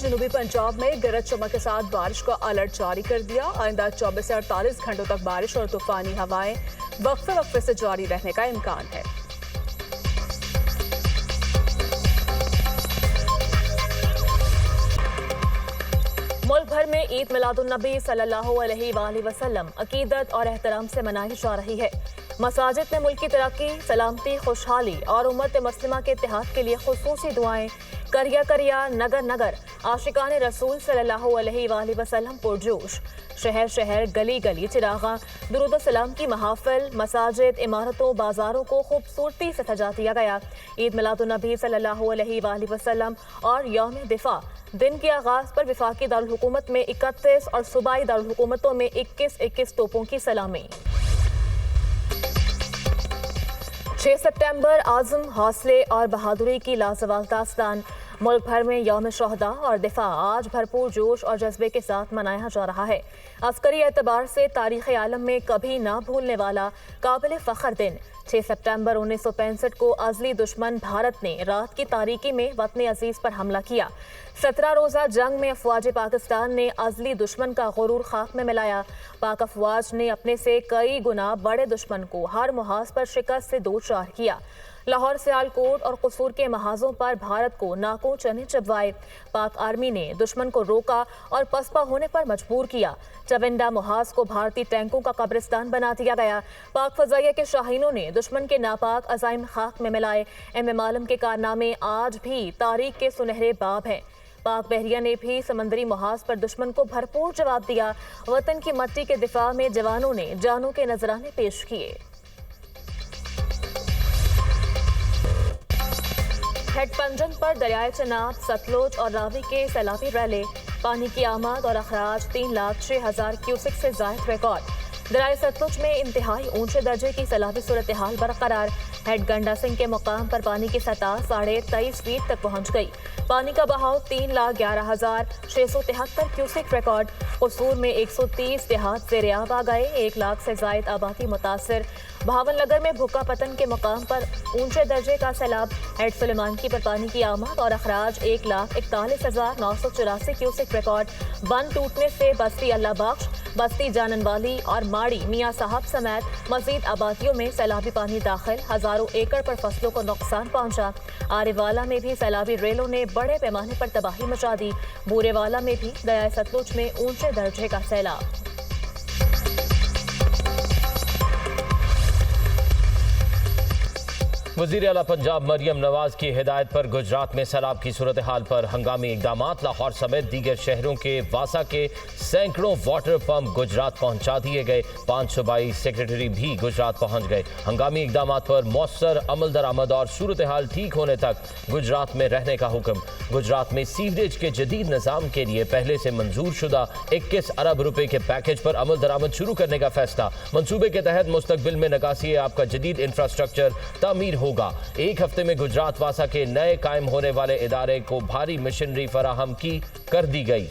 जनूबी पंजाब में गरज चमक के साथ बारिश का अलर्ट जारी कर दिया। आइंदा 24 से 48 घंटों तक बारिश और तूफानी हवाएं वक्फे से जारी रहने का इम्कान है। मुल्क भर में ईद मिलादुन्नबी सल्लल्लाहु अलैहि वसल्लम अकीदत और एहतराम से मनाई जा रही है। मसाजिद में मुल्क की तरक्की, सलामती, खुशहाली और उम्मत मुस्लिमा के इत्तेहाद के लिए खुसूसी दुआएं करिया करिया नगर नगर आशिकान रसूल सल्लल्लाहु अलैहि वसल्लम पुरजोश। शहर शहर गली गली चिरागा दुरूद सलाम की महाफिल, मसाजिद, इमारतों, बाजारों को खूबसूरती से सजा दिया गया। ईद मिलादुन्नबी सल्लल्लाहु अलैहि वसल्लम और यौम दिफा दिन के आगाज पर वफाकी दारुल हुकूमत में 31 और सूबाई दारुल हुकूमतों में 21 तोपों की सलामी। 6 सितंबर आज़म, हौसले और बहादुरी की लाजवाल दास्तान। मुल्क भर में यौम शोहदा और दिफा आज भरपूर जोश और जज्बे के साथ मनाया जा रहा है। अस्करी एतबार से तारीख़ आलम में कभी ना भूलने वाला काबिल फ़ख्र दिन। 6 सितंबर 1965 को अज़ली दुश्मन भारत ने रात की तारीकी में वतन अजीज़ पर हमला किया। 17 रोज़ा जंग में अफवाज पाकिस्तान ने अज़ली दुश्मन का गुरूर खाक में मिलाया। पाक अफवाज ने अपने से कई गुना बड़े दुश्मन को हर मुहाज पर शिकस्त से दो चार किया। लाहौर, सियालकोट और कसूर के महाजों पर भारत को नाकों चने चबवाए। पाक आर्मी ने दुश्मन को रोका और पसपा होने पर मजबूर किया। चविंडा मुहाज को भारतीय टैंकों का कब्रिस्तान बना दिया गया। पाक फजाइया के शाहीनों ने दुश्मन के नापाक अजाइम खाक में मिलाए। एम आलम के कारनामे आज भी तारीख के सुनहरे बाब हैं। पाक बहरिया ने भी समंदरी मुहाज पर दुश्मन को भरपूर जवाब दिया। वतन की मट्टी के दिफा में जवानों ने जानों के नजराने पेश किए। हेडपंजन पर दरियाए चनाब, सतलुज और रावी के सैलाबी रैले। पानी की आमद और अखराज 3,06,000 क्यूसिक से जायद रिकॉर्ड। दरियाए सतलुज में इंतहाई ऊंचे दर्जे की सैलाबी सूरत हाल बरकरार। हेड गंडा सिंह के मुकाम पर पानी की सतह 23.5 फीट तक पहुंच गई। पानी का बहाव 3,11,673 क्यूसिक रिकॉर्ड। कसूर में 130 देहात ज़ेर-ए-आब आ गए। 1 लाख से जायद आबादी मुतासर। भावनगर में भुक्का पतन के मुकाम पर ऊंचे दर्जे का सैलाब। हेड सुलेमानकी पर पानी की आमद और अखराज 1,41,984 क्यूसिक रिकॉर्ड। बंद टूटने से बस्ती अल्लाह बख्श, बस्ती जाननवाली और माड़ी मियाँ साहब समेत मजीद आबादियों में सैलाबी पानी दाखिल। हजारों एकड़ पर फसलों को नुकसान पहुंचा। आरेवाला में भी सैलाबी रेलों ने बड़े पैमाने पर तबाही मचा दी। बूरेवाला में भी दरियाए सतलुज में ऊंचे दर्जे का सैलाब। वज़ीर आला पंजाब मरियम नवाज की हिदायत पर गुजरात में सैलाब की सूरत हाल पर हंगामी इकदामात। लाहौर समेत दीगर शहरों के वासा के सैकड़ों वाटर पंप गुजरात पहुंचा दिए गए। 5 सूबाई सेक्रेटरी भी गुजरात पहुंच गए। हंगामी इकदामात पर मौसर अमल दरामद और सूरत हाल ठीक होने तक गुजरात में रहने का हुक्म। गुजरात में सीवरेज के जदीद निज़ाम के लिए पहले से मंजूर शुदा 21 अरब रुपए के पैकेज पर अमल दरामद शुरू करने का फैसला। मंसूबे के तहत मुस्तकबिल में निकासी आपका जदीद इंफ्रास्ट्रक्चर तामीर होगा। 1 हफ्ते में गुजरात वासा के नए कायम होने वाले इदारे को भारी मशीनरी फराहम की कर दी गई।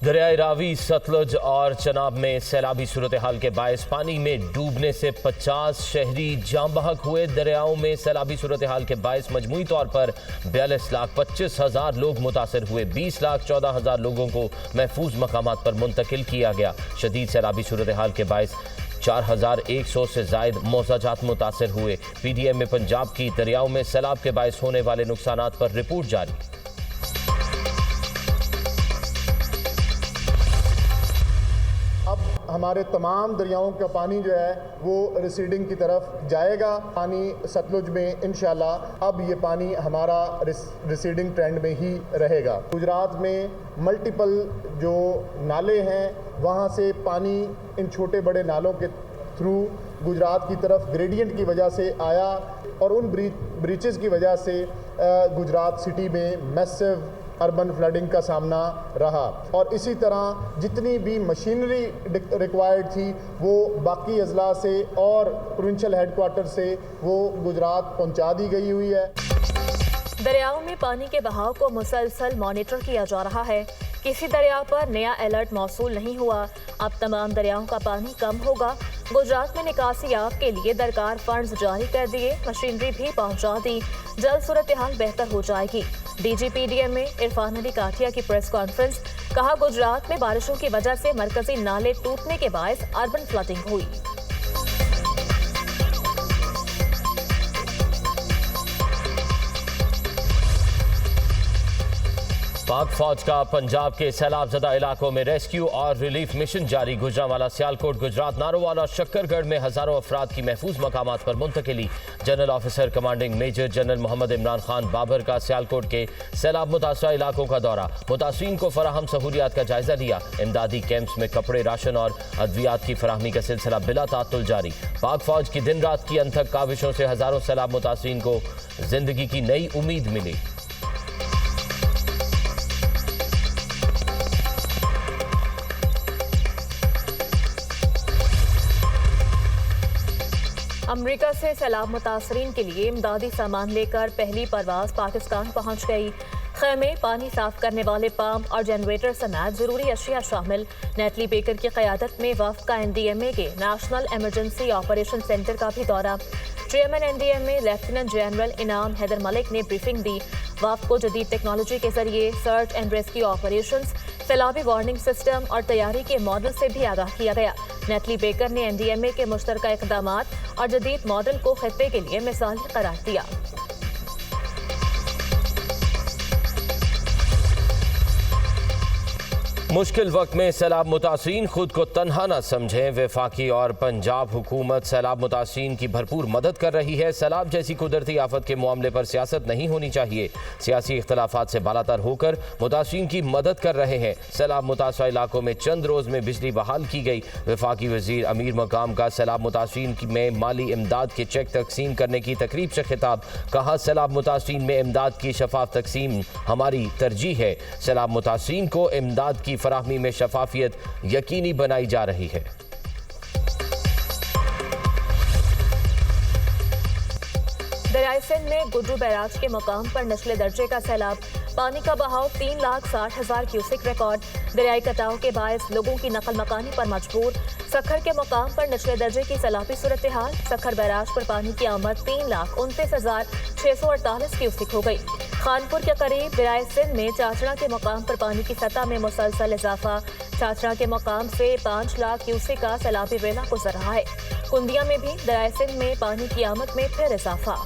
दरियाए रावी, सतलुज और चनाब में सैलाबी सूरत हाल के बायस पानी में डूबने से 50 शहरी जाँ बहक हुए। दरियाओं में सैलाबी सूरत हाल के बायस मजमूई तौर पर 42,25,000 लोग मुतासर हुए। 20,14,000 लोगों को महफूज मकामात पर मुंतकिल किया गया। शदीद सैलाबी सूरत हाल के बायस 4,100 से जायद मौज़ाजात मुतासर हुए। PDM में पंजाब की दरियाओं में सैलाब के बायस होने वाले नुकसानात पर रिपोर्ट जारी। हमारे तमाम दरियाओं का पानी जो है वो रिसीडिंग की तरफ जाएगा। पानी सतलुज में इंशाल्लाह अब ये पानी हमारा रिसीडिंग ट्रेंड में ही रहेगा। गुजरात में मल्टीपल जो नाले हैं वहाँ से पानी इन छोटे बड़े नालों के थ्रू गुजरात की तरफ ग्रेडियंट की वजह से आया और उन ब्रीचेस की वजह से गुजरात सिटी में मैसिव अर्बन फ्लडिंग का सामना रहा। और इसी तरह जितनी भी मशीनरी रिक्वायर्ड थी वो बाकी अजला से और प्रोविंशियल हेडक्वार्टर से वो गुजरात पहुंचा दी गई हुई है। दरियाओं में पानी के बहाव को मुसलसल मॉनिटर किया जा रहा है। किसी दरिया पर नया अलर्ट मौसूल नहीं हुआ। अब तमाम दरियाओं का पानी कम होगा। गुजरात में निकासियाब के लिए दरकार फंड्स जारी कर दिए, मशीनरी भी पहुंचा दी। जल्द सूरत हाल बेहतर हो जाएगी। DGPDM में इरफान अली काठिया की प्रेस कॉन्फ्रेंस। कहा, गुजरात में बारिशों की वजह से मरकजी नाले टूटने के बायस अर्बन फ्लडिंग हुई। पाक फौज का पंजाब के सैलाब ज़दा इलाकों में रेस्क्यू और रिलीफ मिशन जारी। गुजरांवाला, सियालकोट, गुजरात, नारोवाल और शक्करगढ़ में हजारों अफराद की महफूज मकामात पर मुंतकिली। General officer commanding major general Mohammad Imran Khan Babar का सियालकोट के सैलाब मुतासरा इलाकों का दौरा। मुतासरीन को फराहम सहूलियात का जायजा लिया। इमदादी कैंप्स में कपड़े, राशन और अद्वियात की फराहमी का सिलसिला बिला तातुल जारी। पाक फौज की दिन रात की अनथक काविशों से हजारों सैलाब मुतासरीन को जिंदगी की नई उम्मीद मिली। अमरीका से सैलाब मुतासरीन के लिए इमदादी सामान लेकर पहली परवाज पाकिस्तान पहुंच गई। खैमे, पानी साफ करने वाले पंप और जनरेटर समेत जरूरी अशिया शामिल। नेटली बेकर की क़यादत में वफ़द का NDMA के नेशनल इमरजेंसी ऑपरेशन सेंटर का भी दौरा। चेयरमैन NDMA लेफ्टिनेंट जनरल इनाम हैदर मलिक ने ब्रीफिंग दी। वफ़द को जदीद टेक्नोलॉजी के जरिए सर्च एंड रेस्क्यू ऑपरेशंस, सैलाबी वार्निंग सिस्टम और तैयारी के मॉडल से भी आगाह किया गया। नेटली बेकर ने NDMA के मुश्तरका इक़दामात और जदीद मॉडल को खित्ते के लिए मिसाली करार दिया। मुश्किल वक्त में सैलाब मुतासरीन खुद को तन्हा न समझें। वफाकी और पंजाब हुकूमत सैलाब मुतासरीन की भरपूर मदद कर रही है। सैलाब जैसी कुदरती आफत के मामले पर सियासत नहीं होनी चाहिए। सियासी इख्तलाफात से बालातर होकर मुतासरीन की मदद कर रहे हैं। सैलाब मुतासरा इलाकों में चंद रोज़ में बिजली बहाल की गई। वफाकी वजीर अमीर मकाम का सैलाब मुतासरीन में माली इमदाद के चेक तकसीम करने की तकरीब से खिताब। कहा, सैलाब मुतासरीन में इमदाद की शफाफ तकसीम हमारी तरजीह है। सैलाब मुतासरीन को इमदाद की फराहमी में शफाफियत यकीनी बनाई जा रही है। दरियाई सिंध में गुड्डू बैराज के मुकाम पर निचले दर्जे का सैलाब। पानी का बहाव 3,60,000 क्यूसेक रिकॉर्ड। दरियाई कटाव के बायस लोगों की नकल मकानी पर मजबूर। सखर के मुकाम पर निचले दर्जे की सैलाबी सूरत हाल। सखर बैराज पर पानी की आमद 3,29,648 क्यूसेक हो गई। खानपुर के करीब दरियाई सिंध में चाचड़ा के मुकाम पर पानी की सतह में मुसलसल इजाफा। चाचड़ा के मुकाम से 5 लाख क्यूसेक का सैलाबी वेला गुजर रहा है। कुंदिया में भी दरियाई सिंध में पानी की आमद में फिर इजाफा।